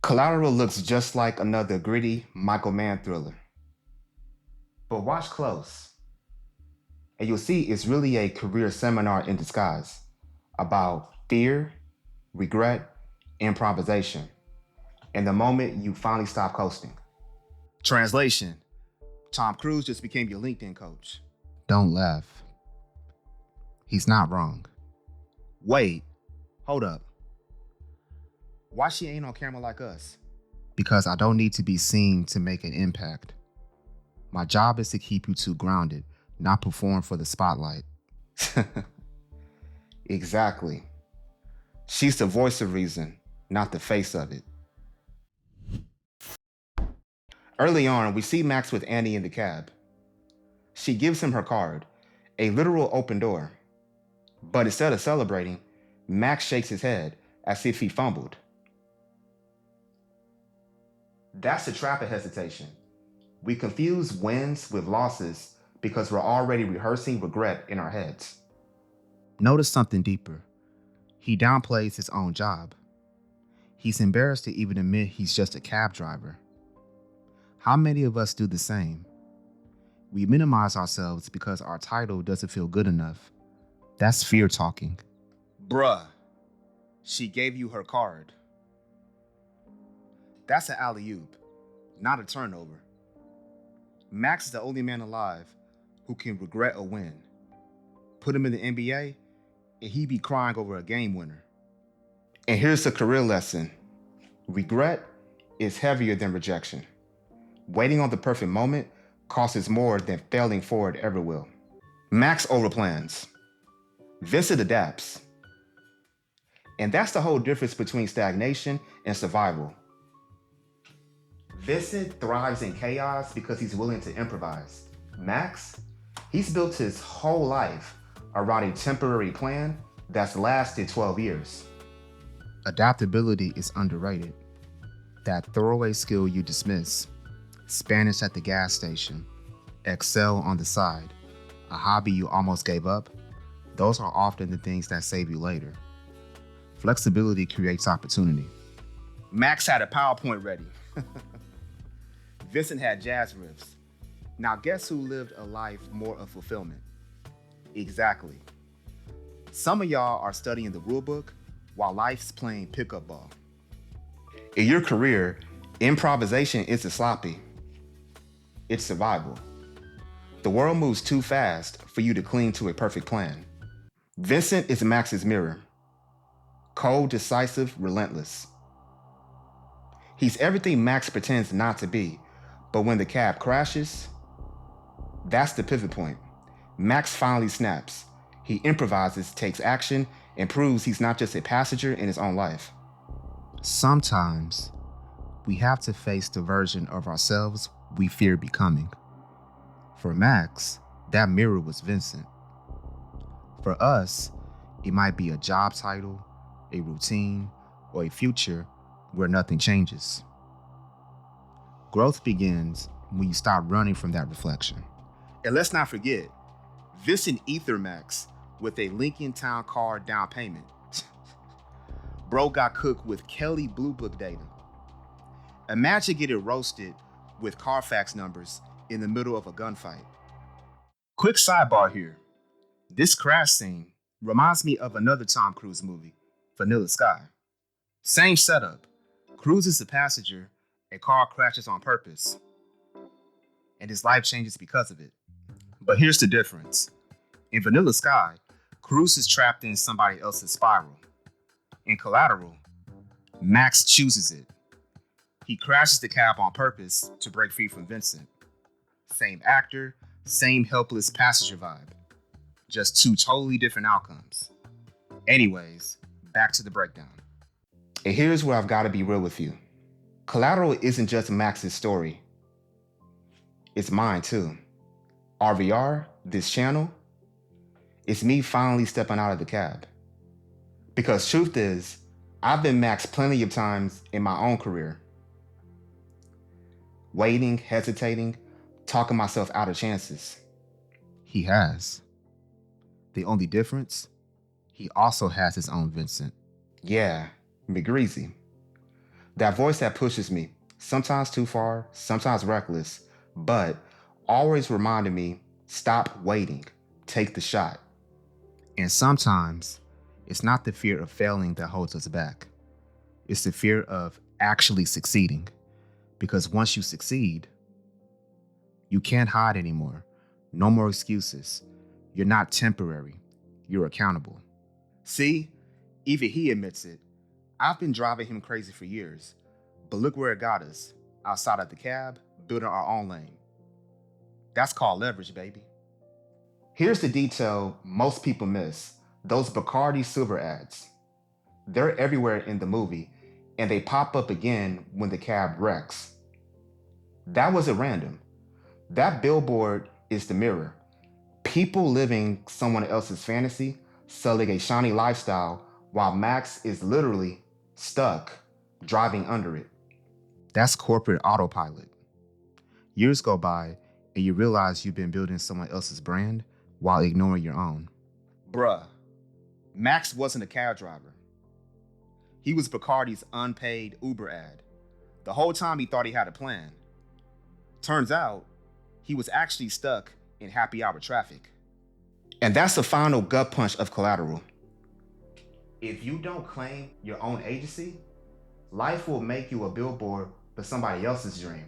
Collateral looks just like another gritty Michael Mann thriller. But watch close, and you'll see it's really a career seminar in disguise about fear, regret, improvisation, and the moment you finally stop coasting. Translation: Tom Cruise just became your LinkedIn coach. Don't laugh. He's not wrong. Wait, hold up. Why she ain't on camera like us? Because I don't need to be seen to make an impact. My job is to keep you two grounded, not perform for the spotlight. Exactly. She's the voice of reason, not the face of it. Early on, we see Max with Annie in the cab. She gives him her card, a literal open door. But instead of celebrating, Max shakes his head as if he fumbled. That's the trap of hesitation. We confuse wins with losses because we're already rehearsing regret in our heads. Notice something deeper. He downplays his own job. He's embarrassed to even admit he's just a cab driver. How many of us do the same? We minimize ourselves because our title doesn't feel good enough. That's fear talking. Bruh, she gave you her card. That's an alley-oop, not a turnover. Max is the only man alive who can regret a win. Put him in the NBA, and he'd be crying over a game winner. And here's the career lesson. Regret is heavier than rejection. Waiting on the perfect moment costs more than failing forward ever will. Max overplans. Vincent adapts. And that's the whole difference between stagnation and survival. Vincent thrives in chaos because he's willing to improvise. Max, he's built his whole life around a temporary plan that's lasted 12 years. Adaptability is underrated. That throwaway skill you dismiss, Spanish at the gas station, Excel on the side, a hobby you almost gave up, those are often the things that save you later. Flexibility creates opportunity. Max had a PowerPoint ready. Vincent had jazz riffs. Now guess who lived a life more of fulfillment? Exactly. Some of y'all are studying the rule book while life's playing pickup ball. In your career, improvisation isn't sloppy. It's survival. The world moves too fast for you to cling to a perfect plan. Vincent is Max's mirror. Cold, decisive, relentless. He's everything Max pretends not to be, but when the cab crashes, that's the pivot point. Max finally snaps. He improvises, takes action, and proves he's not just a passenger in his own life. Sometimes, we have to face the version of ourselves we fear becoming. For Max, that mirror was Vincent. For us, it might be a job title, a routine, or a future where nothing changes. Growth begins when you stop running from that reflection. And let's not forget, Vincent Ether Max with a Lincoln Town Car down payment. Bro got cooked with Kelly Blue Book data. Imagine getting roasted with Carfax numbers in the middle of a gunfight. Quick sidebar here. This crash scene reminds me of another Tom Cruise movie, Vanilla Sky. Same setup. Cruise is the passenger, a car crashes on purpose, and his life changes because of it. But here's the difference. In Vanilla Sky, Cruise is trapped in somebody else's spiral. In Collateral, Max chooses it. He crashes the cab on purpose to break free from Vincent. Same actor, same helpless passenger vibe. Just two totally different outcomes. Anyways, back to the breakdown. And here's where I've got to be real with you. Collateral isn't just Max's story. It's mine too. RVR, this channel, it's me finally stepping out of the cab. Because truth is, I've been Max plenty of times in my own career. Waiting, hesitating, talking myself out of chances. He has. The only difference, he also has his own Vincent. Yeah, McGreezy. That voice that pushes me, sometimes too far, sometimes reckless, but always reminding me, stop waiting, take the shot. And sometimes it's not the fear of failing that holds us back. It's the fear of actually succeeding. Because once you succeed, you can't hide anymore. No more excuses. You're not temporary. You're accountable. See, even he admits it. I've been driving him crazy for years, but look where it got us. Outside of the cab, building our own lane. That's called leverage, baby. Here's the detail most people miss. Those Bacardi silver ads. They're everywhere in the movie, and they pop up again when the cab wrecks. That wasn't random. That billboard is the mirror. People living someone else's fantasy, selling a shiny lifestyle, while Max is literally stuck driving under it. That's corporate autopilot. Years go by, and you realize you've been building someone else's brand while ignoring your own. Bruh, Max wasn't a cab driver. He was Bacardi's unpaid Uber ad. The whole time he thought he had a plan. Turns out, he was actually stuck in happy hour traffic. And that's the final gut punch of Collateral. If you don't claim your own agency, life will make you a billboard for somebody else's dream.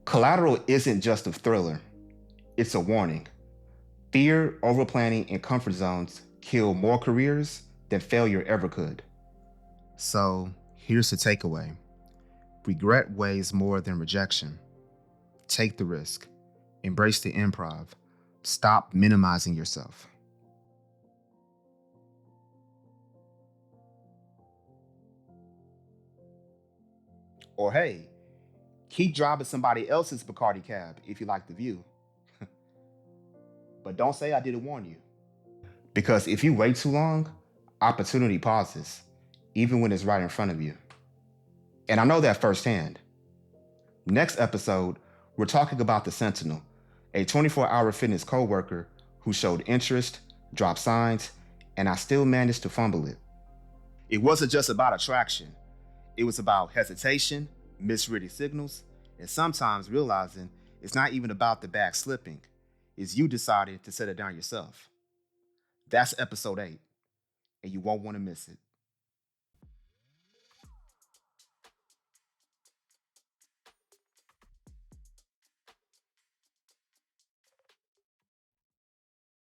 Collateral isn't just a thriller, it's a warning. Fear, overplanning, and comfort zones kill more careers than failure ever could. So here's the takeaway. Regret weighs more than rejection. Take the risk. Embrace the improv. Stop minimizing yourself. Or hey, keep driving somebody else's Bacardi cab if you like the view. But don't say I didn't warn you. Because if you wait too long, opportunity pauses, even when it's right in front of you. And I know that firsthand. Next episode, we're talking about the Sentinel, a 24-hour fitness coworker who showed interest, dropped signs, and I still managed to fumble it. It wasn't just about attraction. It was about hesitation, misreading signals, and sometimes realizing it's not even about the bag slipping. It's you deciding to set it down yourself. That's episode 8, and you won't want to miss it.